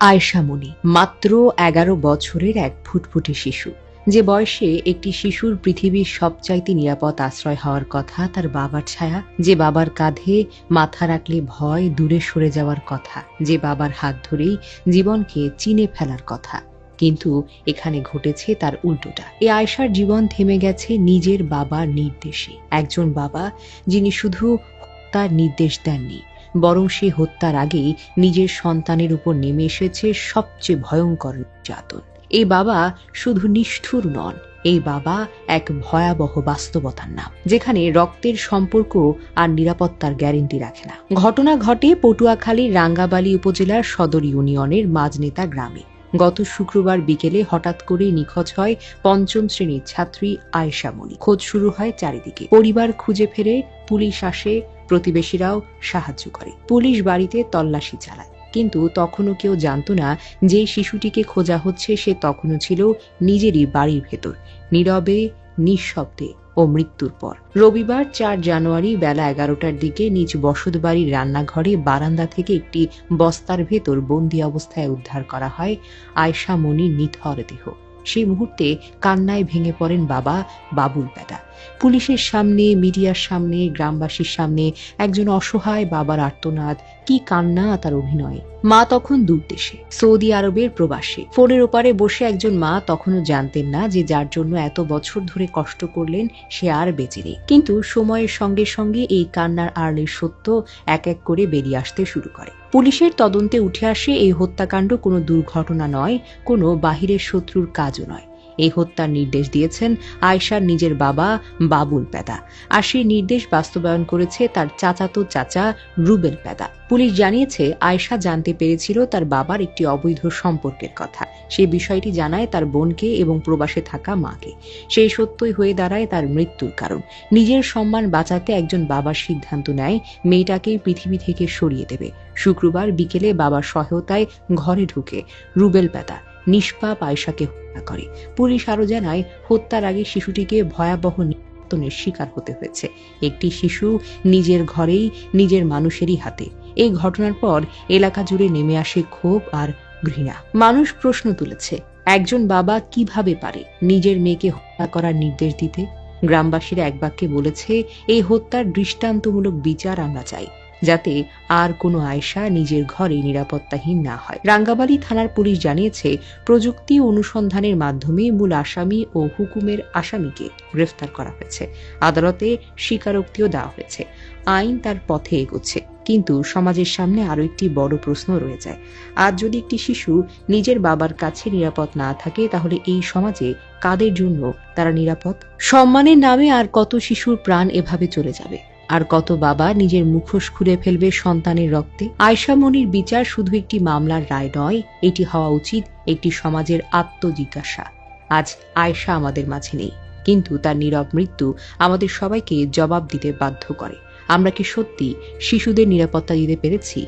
আয়েশা মনি মাত্র 11 বছরের এক ফুটফুটে শিশু, যে বয়সে একটি শিশুর পৃথিবীর সবচাইতে নিরাপদ আশ্রয় হওয়ার কথা তার বাবার ছায়া, যে বাবার কাঁধে মাথা রাখলে ভয় দূরে সরে যাওয়ার কথা, যে বাবার হাত ধরেই জীবনকে চিনে ফেলার কথা। কিন্তু এখানে ঘটেছে তার উল্টোটা। এই আয়েশার জীবন থেমে গেছে নিজের বাবার নির্দেশে। একজন বাবা যিনি শুধু তার নির্দেশ দেননি, বরং সে হত্যার আগেই নিজের সন্তানের উপর নেমে এসেছে সবচেয়ে ভয়ঙ্কর নির্যাতন। এই বাবা শুধু নিষ্ঠুর নন, এই বাবা এক ভয়াবহ বাস্তবতার নাম, যেখানে রক্তের সম্পর্ক আর নিরাপত্তার গ্যারেন্টি রাখে না। ঘটনা ঘটে পটুয়াখালীর রাঙ্গাবালী উপজেলার সদর ইউনিয়নের মাজনেতা গ্রামে। গত শুক্রবার বিকেলে হঠাৎ করে নিখোঁজ হয় 5ম শ্রেণীর ছাত্রী আয়েশা মনি। খোঁজ শুরু হয় চারিদিকে। পরিবার খুঁজে ফেরে, পুলিশ আসে, প্রতিবেশীরাও সাহায্য করে। পুলিশ বাড়িতে তল্লাশি চালায়, কিন্তু তখনও কেউ জানতো না যে শিশুটিকে খোঁজা হচ্ছে সে তখনও ছিল নিজেরই বাড়ির ভেতর, নীরবে, নিঃশব্দে ও মৃত্যুর পর। রবিবার 4 জানুয়ারি বেলা 11টার দিকে নিজ বসত বাড়ির রান্নাঘরে বারান্দা থেকে একটি বস্তার ভেতর বন্দি অবস্থায় উদ্ধার করা হয় আয়েশা মনির নিথর দেহ। সেই মুহূর্তে কান্নায় ভেঙে পড়েন বাবা বাবুল পেদা। পুলিশের সামনে, মিডিয়ার সামনে, গ্রামবাসীর সামনে একজন অসহায় বাবার আর্তনাদ, কি কান্না তার অভিনয়ে। মা তখন দূর দেশে, সৌদি আরবের প্রবাসী। ফোনের ওপারে বসে একজন মা তখনও জানতেন না যে যার জন্য এত বছর ধরে কষ্ট করলেন সে আর বেঁচে নেই। কিন্তু সময়ের সঙ্গে সঙ্গে এই কান্নার আড়ালের সত্য এক এক করে বেরিয়ে আসতে শুরু করে। পুলিশের তদন্তে উঠে আসে এই হত্যাকাণ্ড কোনো দুর্ঘটনা নয়, কোনো বাহিরের শত্রুর কাজও নয়। এই হত্যার নির্দেশ দিয়েছেন আয়েশার নিজের বাবা বাবুল পেদা, আর সেই নির্দেশ বাস্তবায়ন করেছে তার চাচাতো চাচা রুবেল পেদা। পুলিশ জানিয়েছে আয়েশা জানতে পেরেছিল তার বাবার একটি অবৈধ সম্পর্কের কথা। সেই বিষয়টি জানায় তার বোনকে এবং প্রবাসে থাকা মাকে। সেই সত্যই হয়ে দাঁড়ায় তার মৃত্যুর কারণ। নিজের সম্মান বাঁচাতে একজন বাবার সিদ্ধান্ত নেয় মেয়েটাকেই পৃথিবী থেকে সরিয়ে দেবে। শুক্রবার বিকেলে বাবার সহায়তায় ঘরে ঢুকে রুবেল পেদা নিষ্পাপ আয়েশাকে হত্যা করে। পুলিশ আরো জানায় হত্যার আগে শিশুটিকে ভয়াবহ নির্যাতনের শিকার হতে হয়েছে। একটি শিশু নিজের ঘরেই, নিজের মানুষেরই হাতে। এই ঘটনার পর এলাকা জুড়ে নেমে আসে ক্ষোভ আর ঘৃণা। মানুষ প্রশ্ন তুলেছে, একজন বাবা কিভাবে পারে নিজের মেয়েকে হত্যা করার নির্দেশ দিতে? গ্রামবাসীরা এক বাক্যে বলেছে, এই হত্যার দৃষ্টান্তমূলক বিচার আমরা চাই, যাতে আর কোনো আয়েশা নিজের ঘরে নিরাপত্তাহীন না হয়। রাঙ্গাবালী থানার পুলিশ জানিয়েছে, প্রযুক্তি অনুসন্ধানের মাধ্যমে মূল আসামি ও হুকুমের আসামিকে গ্রেফতার করা হয়েছে। আদালতে স্বীকারোক্তিও দেওয়া হয়েছে। আইন তার পথে এগোচ্ছে, কিন্তু সমাজের সামনে আরো একটি বড় প্রশ্ন রয়ে যায়। আজ যদি একটি শিশু নিজের বাবার কাছে নিরাপদ না থাকে, তাহলে এই সমাজে কাদের জন্য তারা নিরাপদ? সম্মানের নামে আর কত শিশুর প্রাণ এভাবে চলে যাবে? আর কত বাবা নিজের মুখোশ খুলে ফেলবে সন্তানের রক্তে? আয়েশা মনির বিচার শুধু একটি মামলার রায় নয়, এটি হওয়া উচিত একটি সমাজের আত্মজিজ্ঞাসা। আজ আয়েশা আমাদের মাঝে নেই, কিন্তু তার নীরব মৃত্যু আমাদের সবাইকে জবাব দিতে বাধ্য করে। আমরা কি সত্যি শিশুদের নিরাপত্তা দিতে পেরেছি?